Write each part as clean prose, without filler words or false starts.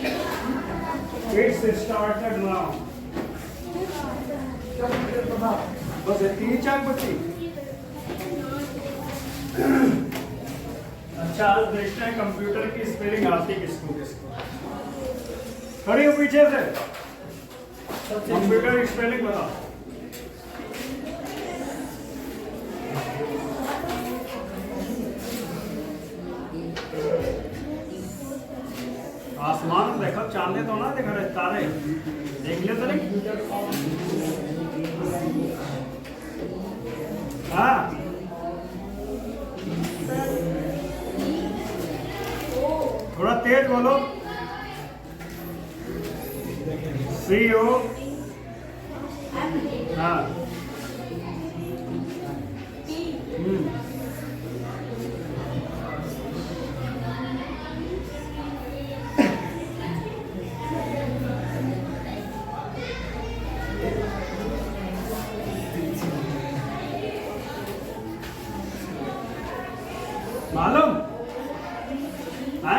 It's started now. बस 3-4 बच्ची। अच्छा आज देखते हैं कंप्यूटर की स्पेलिंग आती किसको किसको। खड़ी हो पीछे से। कंप्यूटर की स्पेलिंग बताओ। आसमान में देखो चांदे तो ना दिख रहे तारे देख ले तो नहीं। हाँ थोड़ा तेज बोलो। CO हाँ मालूम है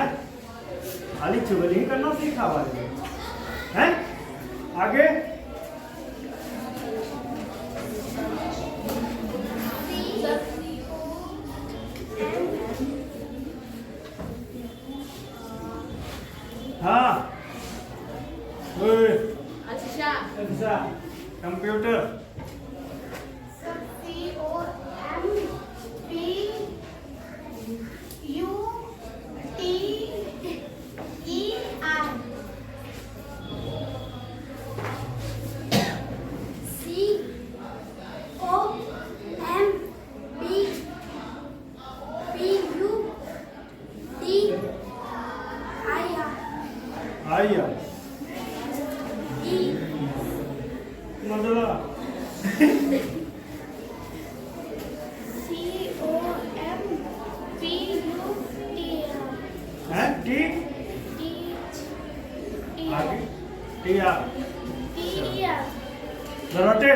खाली चुगली ही करना सीखा वाले हैं। आगे हाँ अच्छा कंप्यूटर आइया मतलब है जराटे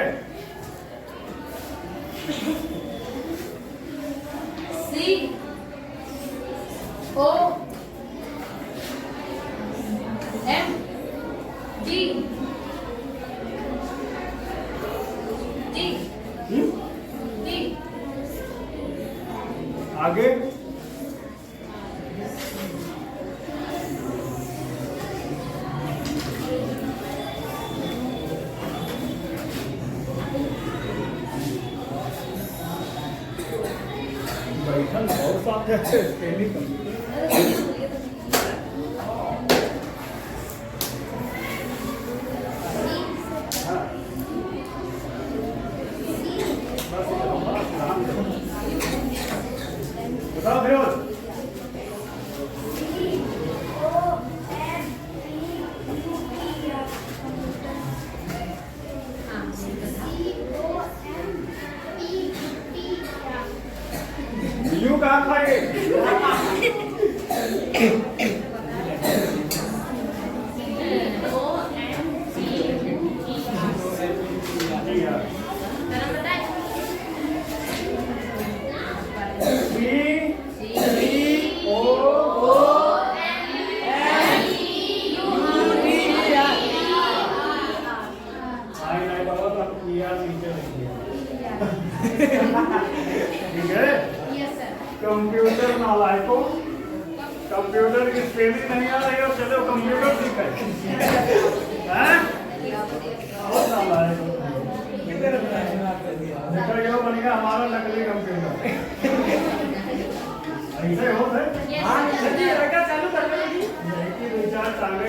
आगे बैठन बहुत साथ है बताओ फिरोज यू कहाँ खाए ठीक है कंप्यूटर नालायकों कंप्यूटर की स्पेलिंग नहीं आ रही और चलो कंप्यूटर सीखे हैं बहुत नालायक देखो ये बनेगा हमारा नकली कंप्यूटर ऐसे हो है हां जल्दी रखा चालू कर लेगी यही विचार टांगे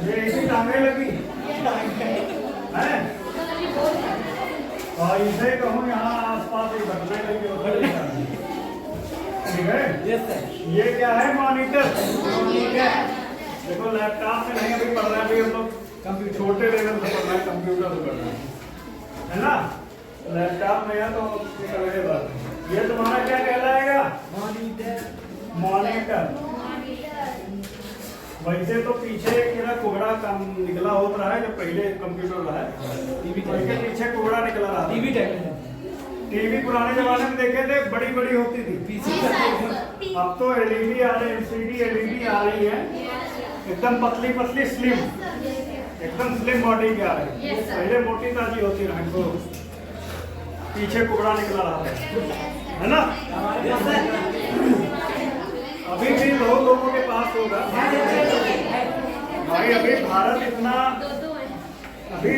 ये इसी टांगे लगी हैं और इसे कहूँ यहाँ आसपास एक घटना लगी उधर ठीक है ये क्या है मॉनिटर देखो लैपटॉप से नहीं अभी पढ़ रहे हैं हम लोग कंप्यूटर छोटे लेवल से पढ़ रहे हैं कंप्यूटर से पढ़ रहे हैं है ना लैपटॉप में है तो ये तुम्हारा क्या कहलाएगा मॉनिटर वैसे तो पीछे मेरा कुगड़ा काम निकला होता रहा है जब पहले कंप्यूटर रहा है टीवी के पीछे कुगड़ा निकला रहा टीवी पुराने जमाने में देखे थे बड़ी बड़ी होती थी पीसी अब तो एलईडी आ रही है, एलसीडी एलईडी आ रही है, एकदम पतली पतली स्लिम, एकदम स्लिम बॉडी की आ रही है। पहले मोटी ताजी होती रही तो पीछे कुबड़ा निकला रहा है ना। अभी भी बहुत लोगों के पास होगा भाई। अभी भारत इतना अभी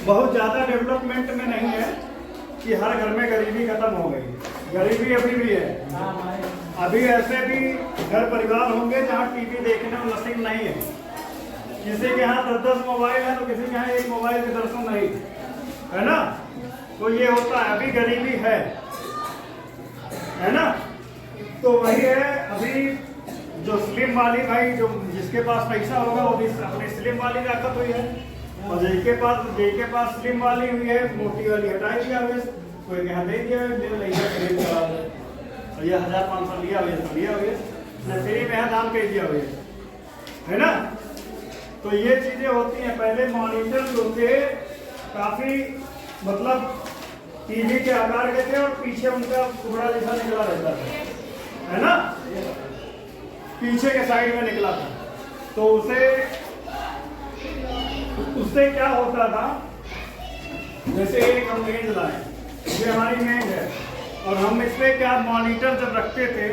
बहुत ज्यादा डेवलपमेंट में नहीं है कि हर घर में गरीबी खत्म हो गई। गरीबी अभी भी है। अभी ऐसे भी घर परिवार होंगे जहाँ टीवी देखने में नसीब नहीं है। किसी के यहाँ 10-10 मोबाइल है तो किसी के यहाँ एक मोबाइल के दर्शन नहीं है ना। तो ये होता है, अभी गरीबी है ना। तो वही है, अभी जो स्लिम वाली भाई, जो जिसके पास पैसा होगा वो भी अपनी स्लिम वाली रखत हुई है, और जिसके पास स्लिम वाली हुई है मोटी वाली हटाई दिया हुआ, कोई यहाँ दे दिया खरीद करा और ये 1500 लिया हुआ फ्री में दाम कह दिया हुआ है ना। तो ये चीजें होती हैं। पहले मॉनिटर जो थे काफी मतलब टीवी के आकार के थे और पीछे उनका टुकड़ा जैसा निकला रहता था, है ना, पीछे के साइड में निकला था। तो उससे क्या होता था, जैसे एक हम मेज लाए, ये हमारी मेज है और हम इस पे क्या मॉनिटर जब रखते थे,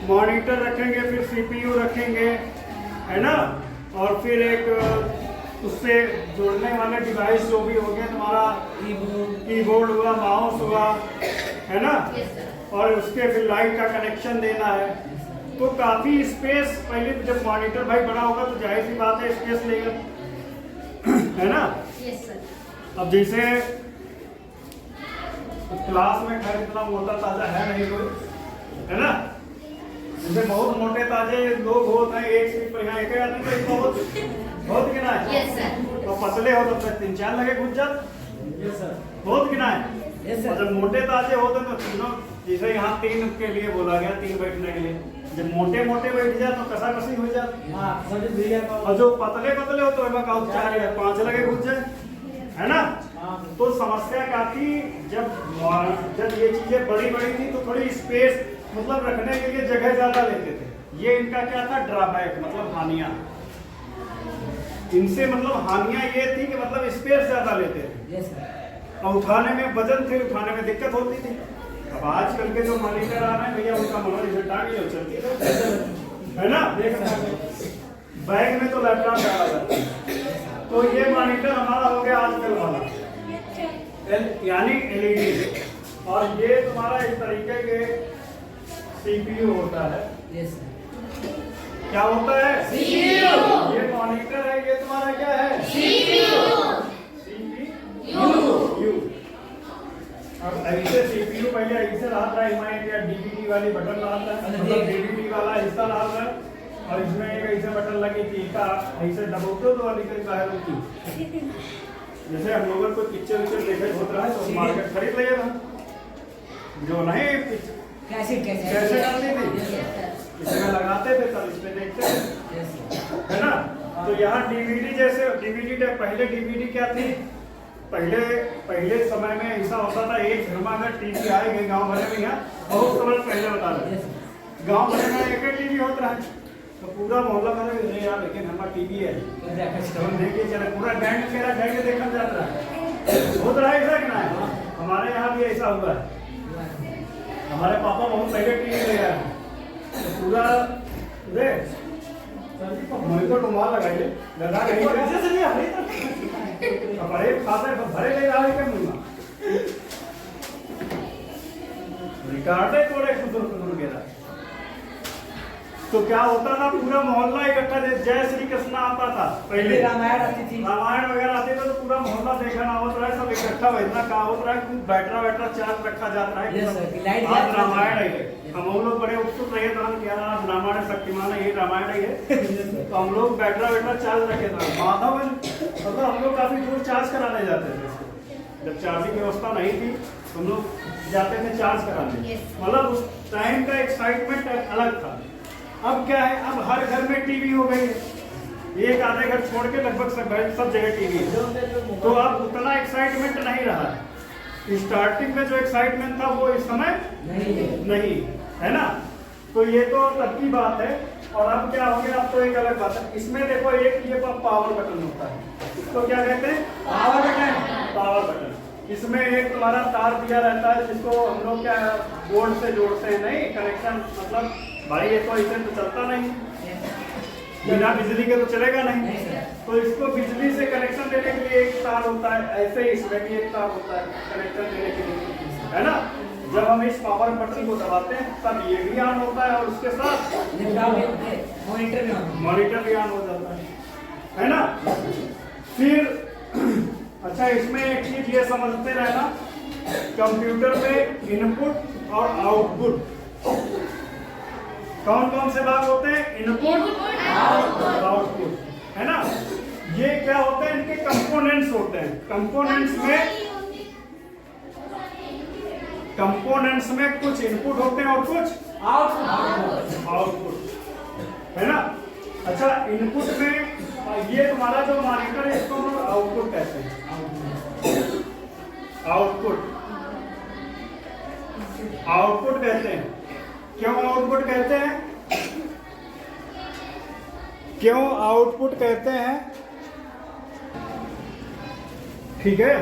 मॉनिटर रखेंगे फिर सीपीयू रखेंगे, है ना, और फिर एक उससे जोड़ने वाले डिवाइस जो भी हो गए, तुम्हारा कीबोर्ड हुआ, माउस हुआ, है ना, और उसके फिर लाइट का कनेक्शन देना है। तो काफी स्पेस, पहले जब मॉनिटर भाई बड़ा होगा तो जाहिर सी बात है स्पेस लेगा, है ना। अब जैसे क्लास में खैर इतना मोटा ताजा है नहीं कोई, है ना। जैसे बहुत मोटे ताजे लोग होते हैं, एक सीट पर यहाँ एक आदमी तो बहुत गिना है। तो पतले हो तो 3-4 लगे घुस जाते, बहुत गिना है। और जब मोटे ताजे होते तो तीनों, जैसे यहाँ 3 के लिए बोला गया, 3 बैठने के लिए, जब मोटे मोटे बैठ जाए तो कसा कसी हो जाती। और जो पतले पतले हो तो 4 या 5 लगे घुस जाए, है ना। तो समस्या काफी, जब ये चीजें बड़ी बड़ी थी तो थोड़ी स्पेस मतलब रखने के लिए जगह ज्यादा लेते थे। ये इनका क्या था, ड्रॉबैक, मतलब हानियां। इनसे मतलब हानियां ये थी कि मतलब स्पेस ज्यादा लेते थे और उठाने में वजन थे, उठाने में दिक्कत होती थी। अब आजकल के जो मॉनिटर आ रहे हैं भैया, उनका मनोरंजन टांगी जो चलती है ना, बैग में तो लैपटॉप डाला जाता है। तो ये मॉनिटर हमारा हो गया आजकल वाला, यानी एलईडी, और ये तुम्हारा इस तरीके के सीपीयू होता है। क्या होता है? सीपीयू। ये मॉनिटर है, ये तुम्हारा क्या है? सीपीयू। अब ऐसे सीपीयू पहले ऐसे रहा था, इसमें क्या डीवीडी वाली बटन रहा था, मतलब डीवीडी वाला हिस्सा रहा था, और इसमें एक ऐसे बटन लगी थी का ऐसे दबाते तो वाली कहीं बाहर होती। जैसे हम लोगों को पिक्चर देखे होता है तो मार्केट खरीद लेगा जो नहीं कैसे डालती थी, इसमें लगाते थे तब इसमें देखते थे, है ना। तो यहाँ डीवीडी, जैसे डीवीडी पहले डीवीडी क्या थी, पहले समय में ऐसा होता था, एक घर में अगर टीवी आए गए गाँव भरे में, यहाँ बहुत समय पहले बता रहे, गाँव भरे में एक टीवी होता है तो पूरा मोहल्ला में यार लेकिन हमारा टीवी है तो देखिए चले, पूरा गैंग मेरा गैंग देखा जाता है, होता है ऐसा कि ना। हमारे यहाँ भी ऐसा हुआ है, हमारे पापा बहुत पहले टीवी ले आए तो पूरा मुझे तो रुमाल लगाइए लगा बड़े खाते भरे ले रहा है क्या मुझे रिकॉर्डे थोड़े खुद गिरा। तो क्या होता था, पूरा मोहल्ला इकट्ठा, जय श्री कृष्ण आता था पहले, रामायण आती थी, रामायण वगैरह आती थी तो पूरा मोहल्ला देखा ना होता है, सब इकट्ठा बैठना कहा होता है, बैठना चार्ज रखा जाता है। आज रामायण है, हम लोग बड़े उत्सुक रहे थे क्या रामायण शक्तिमान है, ये रामायण है, तो हम लोग बैठना चार्ज रखे थे। माधव मतलब हम लोग काफी दूर चार्ज कराने जाते थे, जब चार्जिंग व्यवस्था नहीं थी हम लोग जाते थे चार्ज कराने, मतलब उस टाइम का एक्साइटमेंट अलग था। अब क्या है, अब हर घर में टीवी हो गई है, एक आधे घर छोड़ के लगभग सब जगह टीवी है, तो अब उतना एक्साइटमेंट नहीं रहा है। स्टार्टिंग में जो एक्साइटमेंट था वो इस समय नहीं है ना। तो ये तो तब की बात है। और अब क्या हो गया, अब तो एक अलग बात है। इसमें देखो एक ये पावर बटन होता है, इसको क्या कहते हैं, पावर बटन। पावर बटन, इसमें एक तुम्हारा तार दिया रहता है जिसको हम लोग क्या बोर्ड से जोड़ते हैं, नहीं कनेक्शन, मतलब भाई ये तो इसे तो चलता नहीं, बिना बिजली के तो चलेगा नहीं। तो इसको बिजली से कनेक्शन देने के लिए एक तार होता है, ऐसे ही इसमें भी एक तार होता है कनेक्शन देने के लिए, है ना। जब हम इस पावर बटन को दबाते हैं तब ये भी ऑन होता है और उसके साथ मॉनिटर भी ऑन हो जाता है ना। फिर अच्छा, इसमें एक चीज ये समझते रहना, कंप्यूटर में इनपुट और आउटपुट कौन कौन से भाग होते हैं, इनपुट आउटपुट, है ना। ये क्या होते हैं, इनके कंपोनेंट्स होते हैं। कंपोनेंट्स में कुछ इनपुट होते हैं और कुछ आउटपुट, है ना। अच्छा, इनपुट में ये तुम्हारा जो मॉनिटर है इसको हम लोग आउटपुट कहते हैं, आउटपुट कहते हैं। क्यों आउटपुट कहते हैं, क्यों आउटपुट कहते हैं, ठीक है।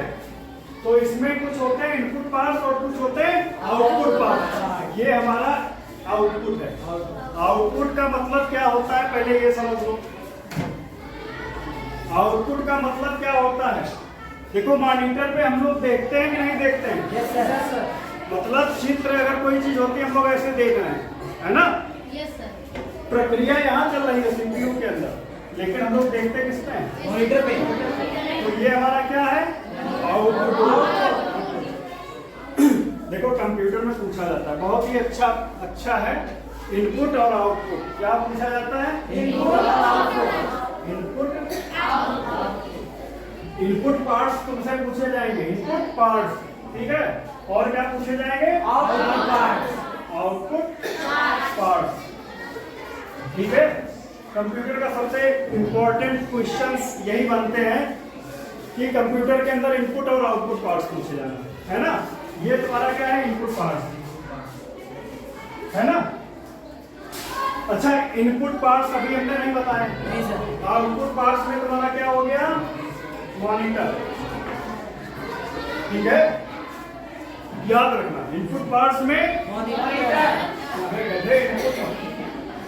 तो इसमें कुछ होते हैं इनपुट पार्ट्स और कुछ होते हैं आउटपुट पार्ट्स। ये हमारा आउटपुट है। आउटपुट का मतलब क्या होता है, पहले ये समझ लो। आउटपुट का मतलब क्या होता है, देखो मॉनिटर पे हम लोग देखते हैं कि नहीं देखते हैं, यस सर। मतलब चित्र अगर कोई चीज होती है हम लोग ऐसे देख रहे हैं, है ना। Yes sir. प्रक्रिया यहाँ चल रही है सीपीयू के अंदर, लेकिन हम लोग देखते किस पे, मॉनिटर पे। तो ये हमारा क्या है, आउटपुट। देखो कंप्यूटर में पूछा जाता है, बहुत ही अच्छा है, इनपुट और आउटपुट। क्या पूछा जाता है, इनपुट और आउटपुट। इनपुट पार्ट्स तुमसे पूछे जाएंगे, इनपुट पार्ट्स, ठीक है। और क्या पूछे जाएंगे, आउटपुट पार्ट्स, आउटपुट पार्ट्स, ठीक है। कंप्यूटर का सबसे इंपॉर्टेंट क्वेश्चंस यही बनते हैं कि कंप्यूटर के अंदर इनपुट और आउटपुट पार्ट्स पूछे जाना, है ना। ये तुम्हारा क्या है, इनपुट पार्ट्स, है ना। अच्छा, इनपुट पार्ट्स अभी हमने नहीं बताए। आउटपुट पार्ट्स में तुम्हारा क्या हो गया, मॉनिटर, ठीक है, याद रखना। इनपुट पार्ट्स में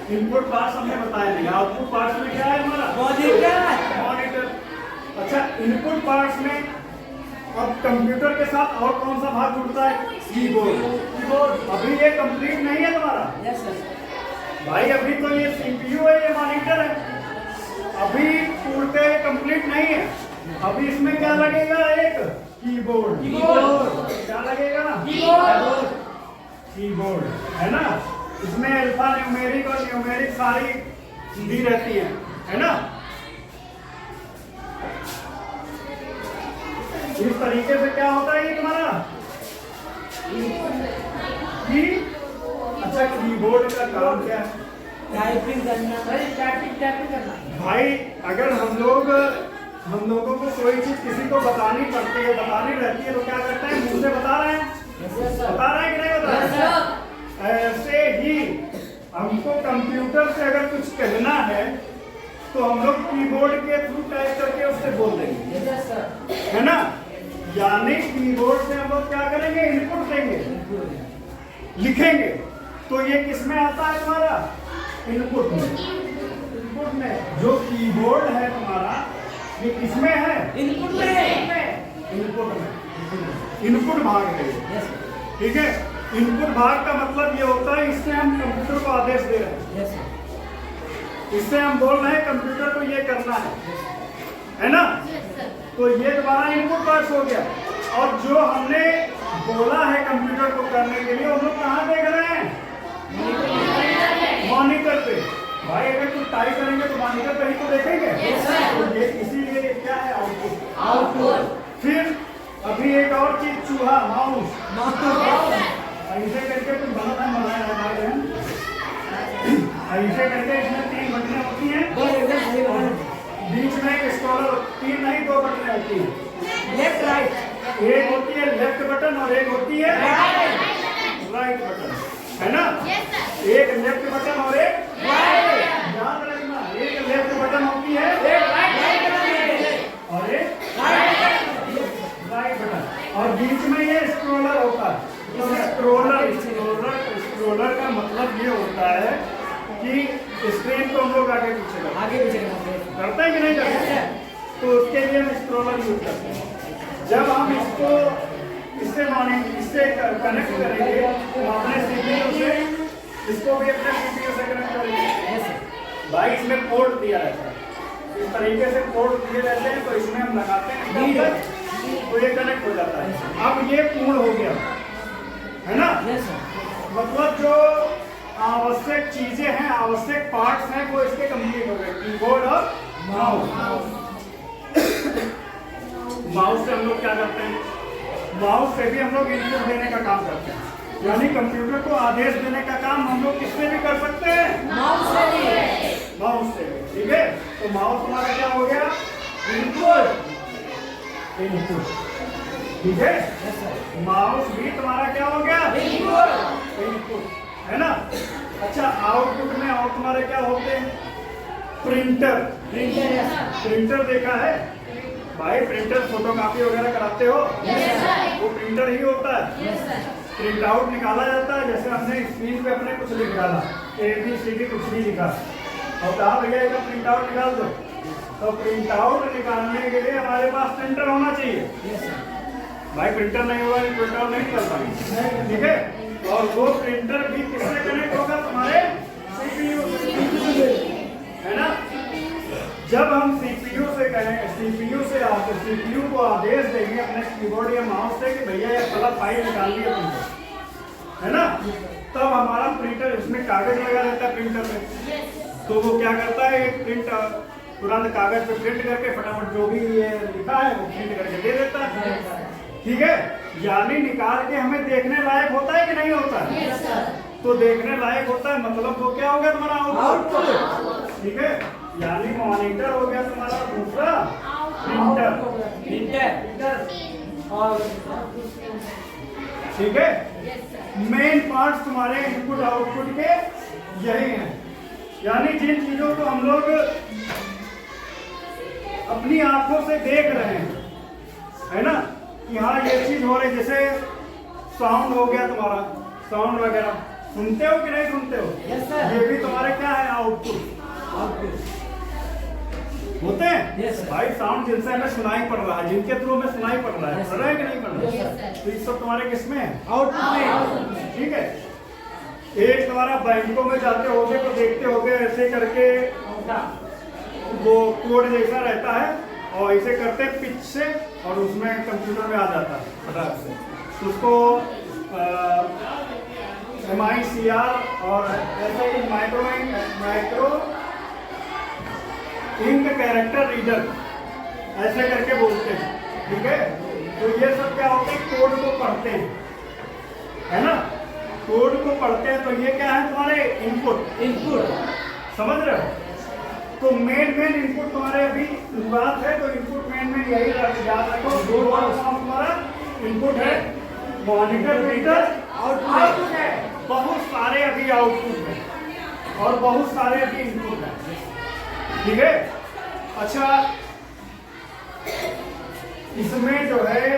इनपुट पार्ट्स हमने बताया नहीं। आउटपुट पार्ट्स में क्या है हमारा, मॉनिटर। अच्छा, इनपुट पार्ट्स में अब कंप्यूटर के साथ और कौन सा भाग जुड़ता है, कीबोर्ड। अभी ये कंप्लीट नहीं है तुम्हारा, यस सर। भाई अभी तो ये सीपीयू है, ये मॉनिटर है, अभी पूर्णतः कंप्लीट नहीं है। अभी इसमें क्या लगेगा, एक कीबोर्ड। क्या लगेगा, कीबोर्ड, है ना। इसमें अल्फा न्यूमेरिक और न्यूमेरिक सारी दी रहती है ना। इस तरीके से क्या होता है ये तुम्हारा की। अच्छा, कीबोर्ड का काम क्या है, टाइपिंग करना, टाइपिंग करना। भाई अगर हम लोगों को कोई चीज किसी को बतानी पड़ती है, बतानी रहती है, तो क्या करते हैं, मुंह से बता रहे हैं, बता रहे हैं कि नहीं बता रहे। ऐसे ही हमको कंप्यूटर से अगर कुछ कहना है तो हम लोग कीबोर्ड के थ्रू टाइप करके उससे बोल देंगे, है ना। यानी कीबोर्ड से हम लोग क्या करेंगे, इनपुट देंगे, लिखेंगे। तो ये किस में आता है तुम्हारा, इनपुट में। इनपुट में जो कीबोर्ड है तुम्हारा, ये किसमें है, इनपुट में। इनपुट में, इनपुट भाग है, ठीक है। इनपुट भाग का मतलब ये होता है, इससे हम कंप्यूटर को आदेश दे रहे हैं, इससे हम बोल रहे हैं कंप्यूटर को ये करना है ना। तो ये तुम्हारा इनपुट पार्ट्स हो गया। और जो हमने बोला है कंप्यूटर को करने के लिए, हम लोग कहाँ देख रहे हैं, मॉनिटर पे। भाई अगर कुछ टाइप करेंगे तो मॉनिटर पे ही तो देखेंगे, तो ये इसीलिए क्या है, आउटपुट। फिर अभी एक और चीज, चूहा, माउस। ऐसे करके कुछ बनाया है हमारे बहन, ऐसे करके इसमें 3 बटनें होती हैं, बीच में एक स्क्रॉलर, 3 नहीं 2 बटनें होती हैं, लेफ्ट राइट। एक होती है लेफ्ट बटन बटन और एक होती है राइट बटन, है ना? एक लेफ्ट बटन और एक याद रखना, एक लेफ्ट बटन होती है और एक राइट बटन, और बीच में ये स्क्रोलर होता है। तो स्क्रोलर का मतलब ये होता है कि स्क्रीन को हम लोग आगे पीछे करते हैं कि नहीं करते? तो उसके लिए हम स्क्रोलर यूज करते हैं। जब हम इसको इससे कनेक्ट करेंगे तो अपने सीपीयू से इसको भी अपने सीपीयू से कनेक्ट करेंगे। भाई इसमें पोर्ट दिया रहता है, इस तरीके से पोर्ट दिए रहते हैं, तो इसमें हम लगाते हैं तो ये कनेक्ट हो जाता है। अब ये पूर्ण हो गया, है ना? मतलब जो आवश्यक चीजें हैं, आवश्यक पार्ट्स हैं, वो इसके कंप्लीट हो गए। कीबोर्ड और माउस से हम लोग क्या करते हैं? माउस से भी हम लोग इनपुट देने का काम करते हैं, यानी कंप्यूटर को आदेश देने का काम हम लोग किससे भी कर सकते हैं? माउस से भी, ठीक है? तो माउस हमारा क्या हो गया? इनपुट, ठीक है? माउस भी तुम्हारा क्या हो गया? इनपुट, है ना? अच्छा, आउटपुट में और तुम्हारे क्या होते हैं? प्रिंटर देखा है भाई? प्रिंटर फोटोकॉपी वगैरह कराते हो? वो प्रिंटर ही होता है। प्रिंट आउट निकाला जाता है, जैसे हमने स्क्रीन पे अपने कुछ लिख डाला, ABCD कुछ भी लिखा और कहा भैया इसका प्रिंट आउट निकाल दो, तो प्रिंट आउट निकालने के लिए हमारे पास प्रिंटर होना चाहिए। भाई प्रिंटर नहीं होगा प्रिंट आउट नहीं निकल पाएंगे, ठीक है? और वो प्रिंटर भी किससे कनेक्ट होगा? तुम्हारे CPU से, है ना? जब हम CPU से कहें, CPU को आदेश देंगे अपने कीबोर्ड या माउस से कि भैया ये फला फाइल निकालिए तुमको, है ना? तब हमारा प्रिंटर, इसमें कागज लगा रहता है प्रिंटर में, तो वो क्या करता है? एक प्रिंट तुरंत कागज पे प्रिंट करके फटाफट जो भी ये लिखा है वो प्रिंट करके दे देता है, ठीक है? यानी निकाल के हमें देखने लायक होता है कि नहीं होता है? तो देखने लायक होता है, मतलब वो क्या हो गया? तुम्हारा आउटपुट, ठीक है? यानी मॉनिटर हो गया तुम्हारा दूसरा प्रिंटर, ठीक है? मेन पार्ट्स तुम्हारे इनपुट आउटपुट के यही हैं, यानी जिन चीजों को हम लोग अपनी आंखों से देख रहे हैं, है ना, कि हाँ ये चीज हो रही, जैसे साउंड हो गया तुम्हारा, साउंड वगैरह सुनते हो कि नहीं सुनते हो? ये भी तुम्हारे क्या है? आउटपुट होते हैं। भाई साउंड जिनसे हमें सुनाई पड़ रहा है, जिनके थ्रू हमें सुनाई पड़ रहा है, पड़ रहा है कि नहीं पड़ रहा है? तो ये सब तुम्हारे किसमें है? आउटपुट में, ठीक है? एक तुम्हारा बैंकों में जाते होगे तो देखते होगे ऐसे करके वो कोड जैसा रहता है और ऐसे करते पिच से और उसमें कंप्यूटर में आ जाता है फटाक से, तो उसको MICR और ऐसे ही माइक्रो इंक कैरेक्टर रीडर ऐसे करके बोलते हैं, ठीक है? तो ये सब क्या होते हैं? कोड को पढ़ते हैं, है ना? कोड को पढ़ते हैं, तो ये क्या है? तुम्हारे इनपुट, समझ रहे हो? तो मेन इनपुट तुम्हारे अभी शुरुआत है, तो इनपुट मेन यही याद रखो, दो तुम्हारा इनपुट है, मॉनिटर, प्रिंटर, आउटपुट है। बहुत सारे अभी आउटपुट है और बहुत सारे अभी इनपुट है, ठीक है? अच्छा, इसमें जो है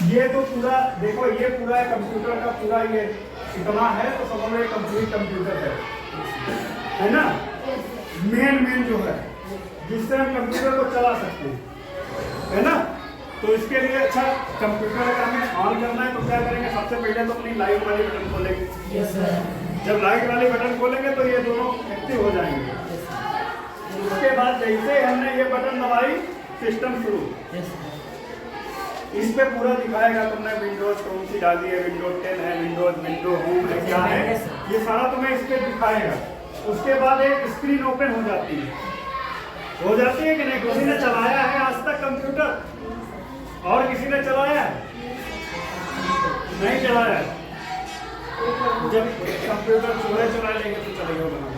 ये तो पूरा देखो, ये पूरा कंप्यूटर का पूरा ये इतना है, तो समझ लो कंप्लीट कंप्यूटर है ना? मेन जो है जिससे हम कंप्यूटर को चला सकते हैं, है ना? तो इसके लिए अच्छा, कंप्यूटर अगर हमें ऑन करना है तो क्या करेंगे? सबसे पहले तो अपनी लाइट वाली बटन खोलेंगे। जब लाइट वाली बटन खोलेंगे तो ये दोनों एक्टिव हो जाएंगे। उसके बाद जैसे हमने ये बटन दबाई, सिस्टम शुरू। इस पे पूरा दिखाएगा तुमने विंडोज कौन सी डाली है, विंडोज 10 है, विंडो होम है, क्या है, ये सारा तुम्हें इस पे दिखाएगा। उसके बाद एक स्क्रीन ओपन हो जाती है कि नहीं? किसी ने चलाया है आज तक कंप्यूटर? और किसी ने चलाया? नहीं चलाया। जब कंप्यूटर चूहे चला लेंगे तो चलेगा बना।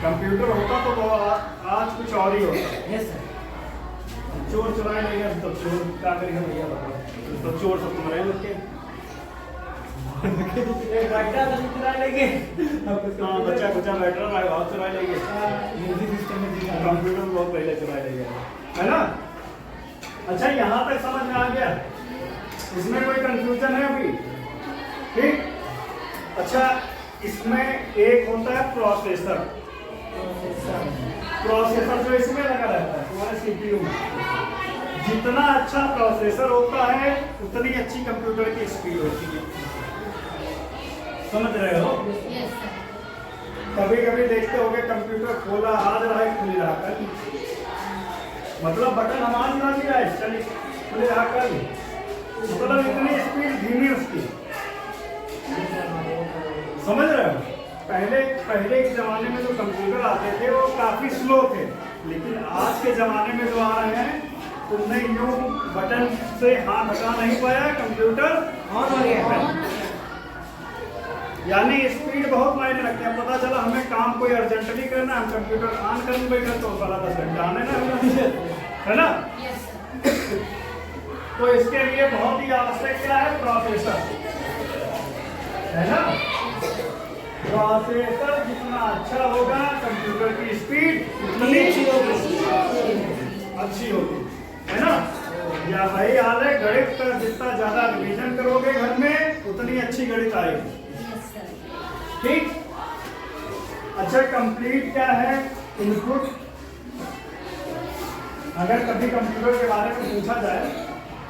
कंप्यूटर होता तो आज कुछ और ही होता। चोर चुराए ले गए तो चोर क्या करेंगे भैया बताओ, तो चोर सब तुम्हारे लोग के एक बैठा था चुरा लेंगे। हाँ बच्चा कुचा बैठ रहा है बहुत चुराए ले गए, म्यूजिक सिस्टम में दिखा कंप्यूटर बहुत पहले चुराए ले गए है ना। अच्छा यहाँ तक समझ में आ गया, इसमें कोई कंफ्यूजन है अभी? ठीक। अच्छा इसमें एक होता है प्रोसेसर, प्रोसेसर जो इसमें लगा रहता है तुम्हारे सीपीयू में। जितना अच्छा प्रोसेसर होता है उतनी अच्छी कंप्यूटर की स्पीड होती है, समझ रहे हो? कभी कभी देखते होगे कंप्यूटर खोला आज रहा है खुल रहा कल, मतलब बटन हमारी ना भी रहा है चलिए खुल रहा कल, मतलब इतनी स्पीड धीमी उसकी, समझ रहे हो? पहले के जमाने में जो कंप्यूटर आते थे वो काफी स्लो थे, लेकिन आज के जमाने में जो आ रहे हैं तुमने यूं बटन से हाथ हटा नहीं पाया कंप्यूटर ऑन हो गया। यानी स्पीड बहुत मायने रखती है। पता चला हमें काम कोई अर्जेंटली करना, हम कंप्यूटर ऑन करने बैठे तो सारा 10 घंटा आने ना, है ना? तो इसके लिए बहुत ही आवश्यक क्या है? प्रोसेसर, है ना? प्रोसेसर जितना अच्छा होगा कंप्यूटर की स्पीड उतनी अच्छी होगी, है ना? या भाई हाल है गणित का जितना ज्यादा रिवीजन करोगे घर में उतनी अच्छी गणित आएगी, ठीक। अच्छा कंप्लीट क्या है? इनपुट। अगर कभी कंप्यूटर के बारे में पूछा जाए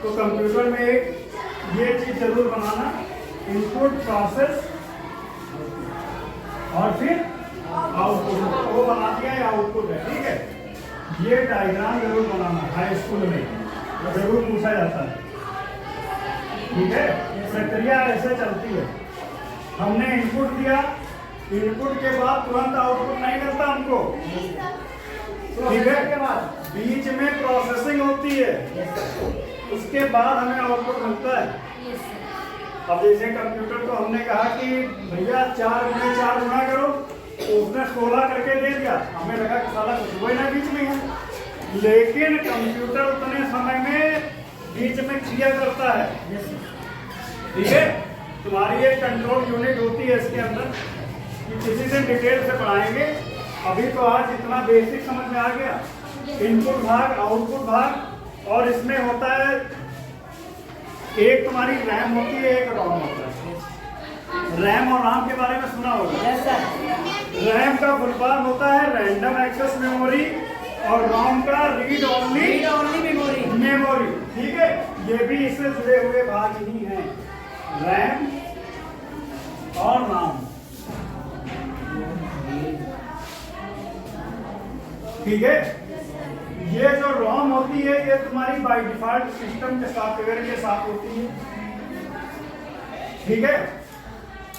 तो कंप्यूटर में एक ये चीज जरूर बनाना, इनपुट प्रोसेस और फिर आउटपुट। वो बना दिया है आउटपुट है, ठीक है। ये डायग्राम जरूर बनाना, हाई स्कूल में जरूर पूछा जाता है, ठीक है। प्रक्रिया ऐसे चलती है, हमने इनपुट दिया, इनपुट के बाद तुरंत आउटपुट नहीं मिलता हमको, ठीक है। के बाद बीच में प्रोसेसिंग होती है, उसके बाद हमें आउटपुट मिलता है। अब जैसे कंप्यूटर को हमने कहा कि भैया 4 गुना 4 गुना करो, तो उसने 16 करके दे दिया, हमें लगा कि साला कुछ हुआ ना बीच में है, लेकिन कंप्यूटर उतने समय में बीच में क्रिया करता है, ठीक है। तुम्हारी एक कंट्रोल यूनिट होती है इसके अंदर, कि किसी दिन डिटेल से पढ़ाएंगे, अभी तो आज इतना बेसिक समझ में आ गया। इनपुट भाग, आउटपुट भाग, और इसमें होता है एक तुम्हारी रैम होती है, एक रोम होता है। रैम और रोम के बारे में सुना होगा। रैम का फुल फॉर्म होता है रैंडम एक्सेस मेमोरी, और रोम का रीड ओनली मेमोरी, ठीक है। ये भी इससे जुड़े हुए भाग ही हैं, रैम और रोम, ठीक है। ये जो रोम होती है ये तुम्हारी बाय डिफॉल्ट सिस्टम के सॉफ्टवेयर के साथ होती है, ठीक है।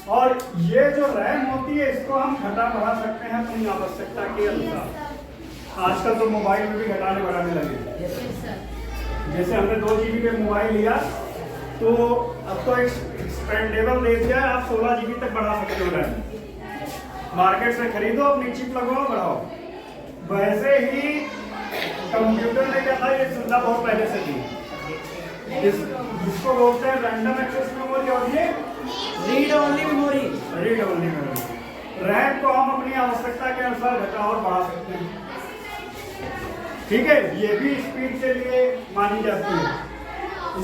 और ये जो रैम होती है इसको हम घटा बढ़ा सकते हैं अपनी आवश्यकता के अनुसार। आजकल तो मोबाइल में भी घटाने बढ़ाने लगे, जैसे हमने 2 GB पे मोबाइल लिया तो अब तो एक्सपेंडेबल दे दिया, आप 16 GB तक बढ़ा सकते हो रैम। मार्केट से खरीदो, अपनी चिप लगवाओ, बढ़ाओ। वैसे ही कंप्यूटर ने क्या था, ये सुविधा बहुत पहले से थी, जिसको बोलते हैं रैंडम एक्सेस मेमोरी, और ये रीड ओनली मेमोरी। रैम को हम अपनी आवश्यकता के अनुसार घटा और बढ़ा सकते हैं, ठीक है। ये भी स्पीड के लिए मानी जाती है,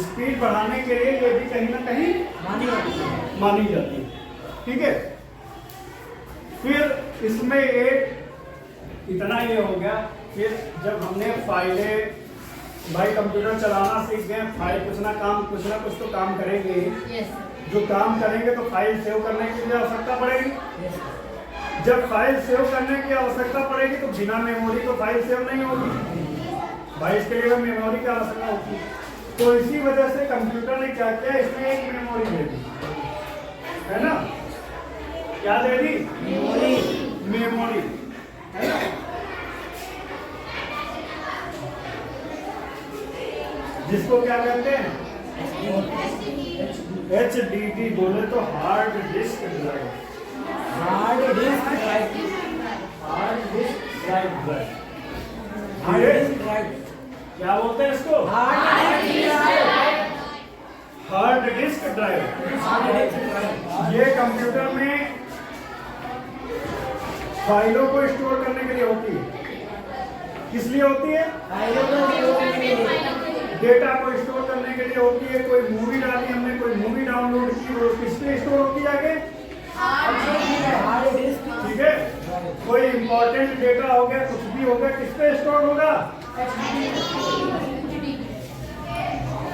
स्पीड बढ़ाने के लिए ये भी कहीं ना कहीं मानी जाती है, ठीक है। फिर इसमें एक इतना ये हो गया। फिर जब हमने फाइलें, भाई कंप्यूटर चलाना सीख गए, फाइल कुछ ना कुछ तो काम करेंगे, जो काम करेंगे तो फाइल सेव करने की भी आवश्यकता पड़ेगी। जब फाइल सेव करने की आवश्यकता पड़ेगी तो बिना मेमोरी तो फाइल सेव नहीं होगी, भाई इसके लिए मेमोरी की आवश्यकता होती है। तो इसी वजह से कंप्यूटर ने क्या किया, इसमें एक मेमोरी दे दी, है ना? क्या दे दी? मेमोरी, है ना? जिसको क्या कहते हैं? HDD बोले तो hard disk drive, hard disk drive. क्या बोलते हैं इसको? Hard disk drive. ये कंप्यूटर में फाइलों को स्टोर करने के लिए होती है। किस लिए होती है? डेटा को स्टोर करने के लिए होती है। कोई मूवी डाली हमने, कोई मूवी डाउनलोड की, वो किस लिए स्टोर होती है आगे? ठीक है। कोई इंपॉर्टेंट डेटा हो गया, कुछ भी हो गया, किस पे स्टोर होगा?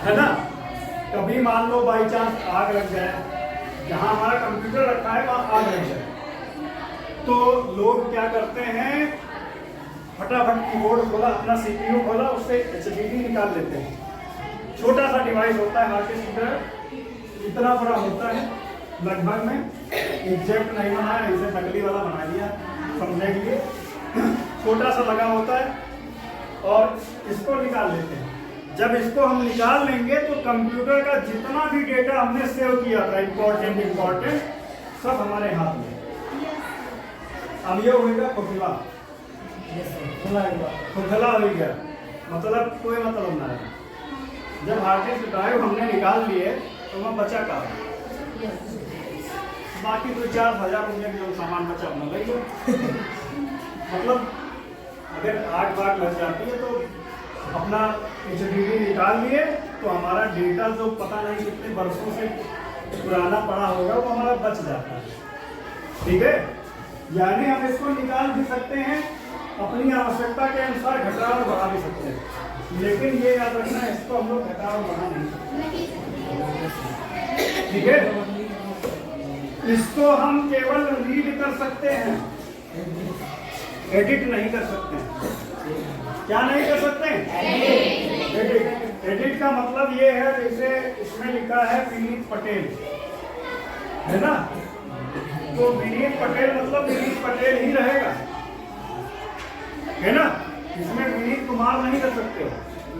है ना? कभी मान लो बाई चांस आग लग जाए, जहां हमारा कंप्यूटर रखा है वहां आग लग जाए, तो लोग क्या करते हैं, फटाफट कीबोर्ड खोला, अपना सीपीयू खोला, उससे एचडीडी निकाल लेते हैं। छोटा सा डिवाइस होता है, हार्ड डिस्क ड्राइव इतना बड़ा होता है लगभग में, एग्जैक्ट नहीं बनाया, इसे नकली वाला बना दिया समझने के लिए। छोटा सा लगा होता है और इसको निकाल लेते हैं। जब इसको हम निकाल लेंगे तो कंप्यूटर का जितना भी डेटा हमने सेव किया था इंपॉर्टेंट सब हमारे हाथ में। अब ये होगा खोखला, खोखला हो गया, मतलब कोई मतलब ना है। जब हार्ड डिस्क ड्राइव हमने निकाल लिए तो वह बचा का बाकी तो 4,000 रुपये का जो सामान बचा अपना लग गया। मतलब अगर आग बाग लग जाती है तो अपना एचडीडी निकाल लिए तो हमारा डेटा जो पता नहीं कितने वर्षों से पुराना पड़ा होगा वो हमारा बच जाता है। ठीक है, यानी हम इसको निकाल भी सकते हैं, अपनी आवश्यकता के अनुसार घटा और बढ़ा भी सकते हैं, लेकिन ये याद रखना है इसको हम लोग घटा और बढ़ा नहीं सकते। ठीक है, इसको हम केवल रीड कर सकते हैं, एडिट नहीं कर सकते हैं। क्या नहीं कर सकते? एडिट। एडिट का मतलब ये है, जैसे इसमें लिखा है विनीत पटेल, है ना? तो विनीत पटेल मतलब विनीत पटेल ही रहेगा, है ना? इसमें विनीत कुमार नहीं कर सकते,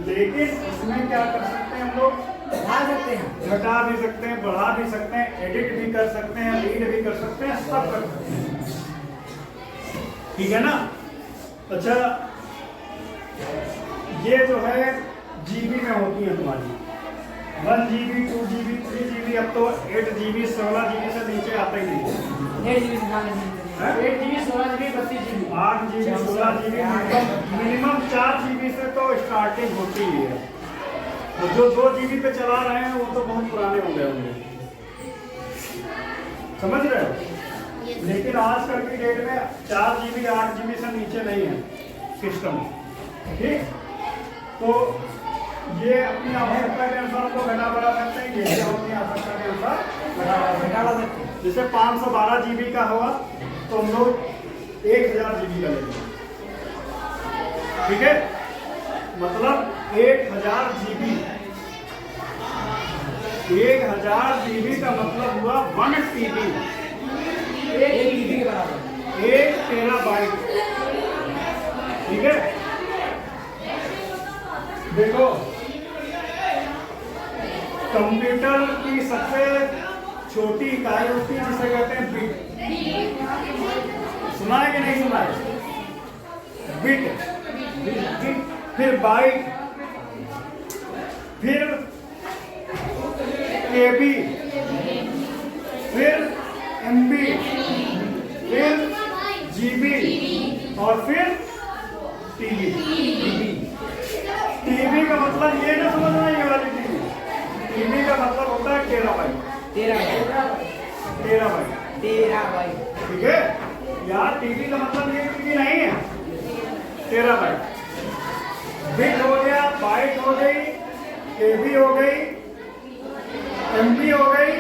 लेकिन इसमें क्या कर सकते हैं हम लोग? बढ़ा सकते हैं, घटा भी सकते हैं, बढ़ा भी सकते हैं, एडिट भी कर सकते हैं, रीड भी कर सकते हैं, सब कर सकते हैं। ठीक है ना? अच्छा, ये जो है जीबी में होती है तुम्हारी 1 GB 2 GB 3 GB, अब तो 8 GB 16 GB से नीचे आता ही नहीं है। 8 GB 16 GB 32 GB 8 GB 16 GB minimum 4 GB से तो स्टार्टिंग होती ही है। तो जो 2 GB पे चला रहे हैं वो तो बहुत पुराने हो गए होंगे, समझ रहे हो? लेकिन आजकल की डेट में 4 GB 8 GB से नीचे नहीं है सिस्टम। ठीक, तो ये अपनी आवश्यकता के अनुसार हमको घटा बढ़ा सकते हैं, ये भी अपनी आवश्यकता के अनुसार घटा सकते हैं। जैसे 512 GB का हुआ तो हम लोग 1000 GB का लेंगे। ठीक है, मतलब 1000 GB 1000 GB का मतलब हुआ 1 TB, 1 GB के बराबर 1 टेराबाइट। ठीक है, देखो कंप्यूटर की सबसे छोटी इकाई होती है जिसे कहते हैं बिट। सुना है कि नहीं सुना है? बिट, फिर बाइट, फिर केबी, फिर एमबी, फिर जीबी और फिर टीबी। टीबी का मतलब ये ना समझना, ये वाली टीबी, टीबी का मतलब होता है टेराबाइट। टेराबाइट, ठीक है यार। टीबी का मतलब ये टीबी नहीं है, टेराबाइट। बिट हो गया, बाइट हो गई, केबी हो गई, एमबी हो गई,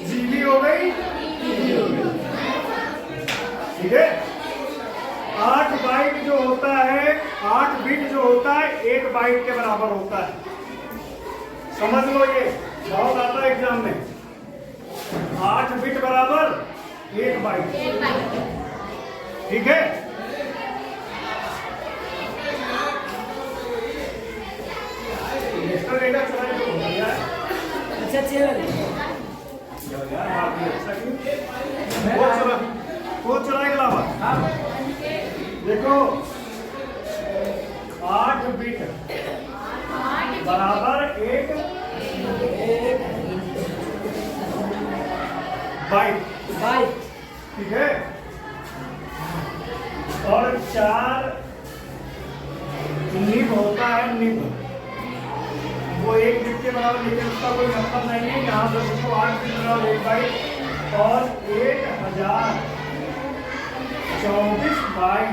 जीबी हो गई, टीबी हो गई। ठीक है, 8 बाइट जो होता है, 8 बिट जो होता है 1 बाइट के बराबर होता है। समझ लो, ये बहुत आता है एग्जाम में। 8 बिट बराबर 1 बाइट। ठीक है, एक्स्ट्रा डेटा चला तो हो गया। अच्छा यार आप ये अच्छा क्यों? वो चलाएगा बात। देखो 8 बिट बराबर 1 बाइट, ठीक है। और 4 निब होता है, निब वो 1 निब के बराबर, लेकिन उसका कोई मतलब नहीं है। यहाँ पर उसको 8 के बराबर 1 बाइट और 1024 बाइट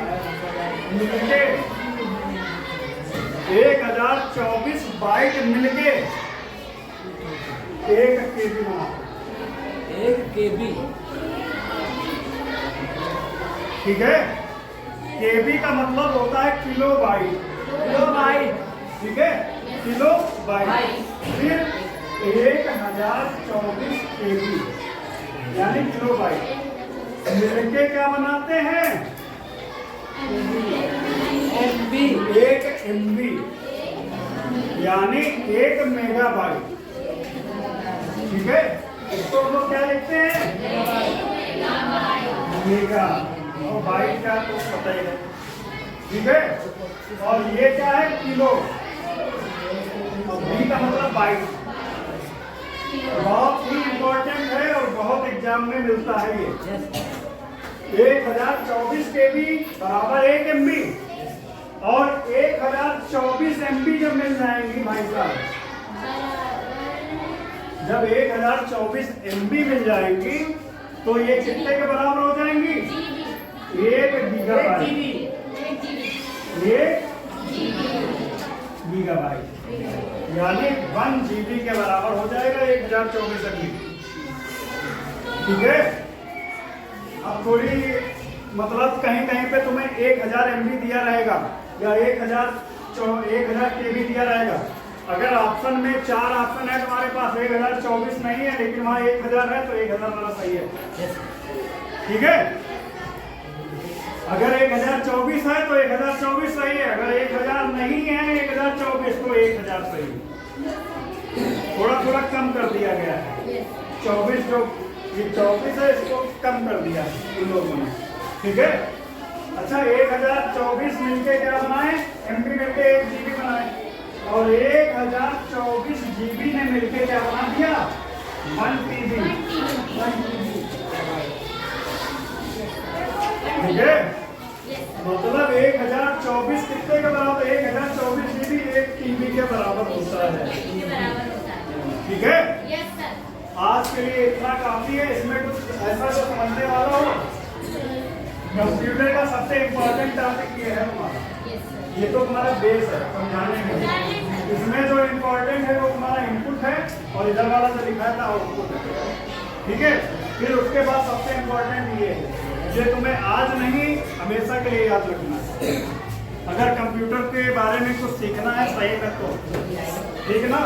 मिलके 1024 बाइट मिलके 1 KB बनाते, 1 KB, ठीक है। KB का मतलब होता है किलो बाइट, ठीक है, किलो बाइट। फिर 1024 KB यानी किलो बाइट मिलके क्या बनाते हैं? MB, 1 MB यानी 1 मेगाबाइट, ठीक है। इसको हम लोग क्या लिखते हैं? मेगा, और बाइट का तो पता ही है, ठीक है। और ये क्या है? किलो, बी का मतलब बाइट। बहुत ही इंपॉर्टेंट है और बहुत एग्जाम में मिलता है ये। 1024 KB बराबर 1 MB और 1024 MB जब मिल जाएंगी भाई साहब, जब 1024 MB मिल जाएंगी तो ये कितने के बराबर हो जाएंगी? 1 गीगाबाइट, 1 गीगाबाइट यानी 1 GB के बराबर हो जाएगा 1024 MB, ठीक है। अब थोड़ी मतलब कहीं कहीं पे तुम्हें 1000 MB दिया रहेगा या 1000 KB दिया रहेगा। अगर ऑप्शन में 4 ऑप्शन है तुम्हारे पास, 1024 नहीं है लेकिन वहाँ 1000 है तो 1000 वाला सही है, ठीक है। अगर 1024 है तो 1024 सही है, अगर 1000 नहीं है 1024 तो 1000 सही है। थोड़ा थोड़ा कम कर दिया गया है, 24 जो ये 24 है इसको कम कर दिया इन लोगों ने, ठीक है। अच्छा 1024 मिलके क्या बनाए? MB मिलके 1 GB बनाए और 1024 GB ने मिलके क्या बना दिया? 1 TB, ठीक है। मतलब 1024 कितने के बराबर? 1024 GB 1 TB के बराबर होता है, ठीक है। आज के लिए इतना काफी है। इसमें कुछ ऐसा जो समझने वाला हो, कंप्यूटर का सबसे इम्पोर्टेंट टॉपिक ये है तुम्हारा, ये तो तुम्हारा बेस है समझाने में। इसमें जो इम्पोर्टेंट है वो तुम्हारा इनपुट है और इधर वाला जो लिखा था आउटपुट है, ठीक है। फिर उसके बाद सबसे इम्पोर्टेंट ये है, ये तुम्हें आज नहीं हमेशा के लिए याद रखना है। अगर कंप्यूटर के बारे में कुछ सीखना है सही में तो, ठीक है ना।